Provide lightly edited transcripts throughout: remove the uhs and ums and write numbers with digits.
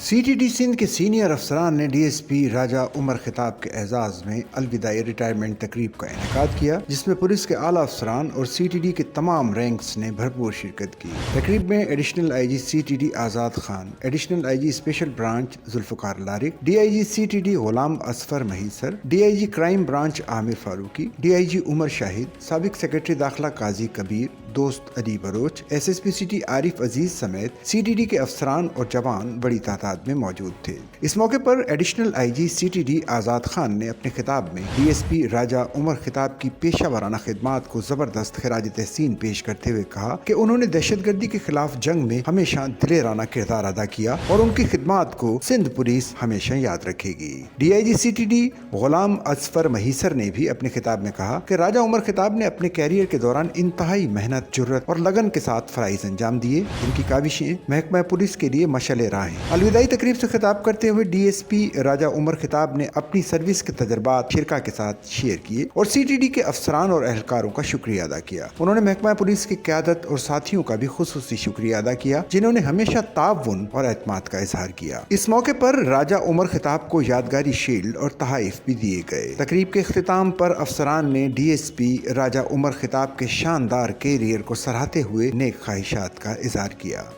CTD Sindh के senior अफसरान ने DSP राजा उमर खिताब के एजाज में अलविदाई रिटायरमेंट तकरीब का इनेकाद किया, जिसमें पुलिस के आला अफसरान और CTD के तमाम रैंक्स ने भरपूर शिरकत की। तकरीब में additional IG CTD Azad Khan, additional IG special branch Zulfiqar Larik, DIG CTD Ghulam Asfar Mahesar, DIG crime branch Amir Farooqi, DIG Umar Shahid, साबिक सेक्रेटरी दाखिला काजी कबीर, दोस्त अली बरोच, SSP सिटी आरिफ अजीज समेत CTD के अफसरान और जवान बड़ी तादाद में मौजूद थे। इस मौके पर additional IG CTD Azad Khan ने अपने खिताब में DSP राजा उमर खिताब की पेशा वाराना खिदमात को जबरदस्त खिराज तहसीन पेश करते हुए कहा कि उन्होंने दहशतगर्दी के खिलाफ जंग में हमेशा दिलेराना किरदार अदा किया और उनकी खिदमात को सिंध पुलिस हमेशा याद रखेगी। DIG CTD गुलाम असफर महीसर ने भी अपने खिताब में कहा कि राजा उमर खिताब ने अपने कैरियर के दौरान इंतहाई मेहनत, जुर्रत और लगन के साथ फराइज अंजाम दिए। इनकी काविशें महकमा पुलिस के लिए मशअले राह हैं। अलविदाई तकरीब से खिताब करते हुए DSP राजा उमर खिताब ने अपनी सर्विस के तजर्बात शिरका के साथ शेयर किए और CTD के अफसरान और एहलकारों का शुक्रिया अदा किया। उन्होंने महकमा पुलिस की क़यादत और साथियों का भी खुसूसी शुक्रिया अदा किया, जिन्होंने हमेशा ताउन और एतमाद का इजहार किया। इस मौके पर राजा उमर खिताब को यादगारी शील्ड और तहाइफ भी दिए गए। तकरीब के इख्तिताम पर अफसरान ने DSP राजा उमर खिताब के शानदार कैरियर को सराहते हुए नेक ख्वाहिशात का इजहार किया।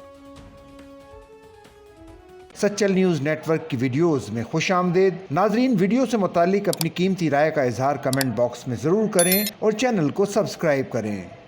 सच्चल न्यूज़ नेटवर्क की वीडियोस में खुश आमदेद। नाजरीन, वीडियो से मुतालिक अपनी कीमती राय का इजहार कमेंट बॉक्स में ज़रूर करें और चैनल को सब्सक्राइब करें।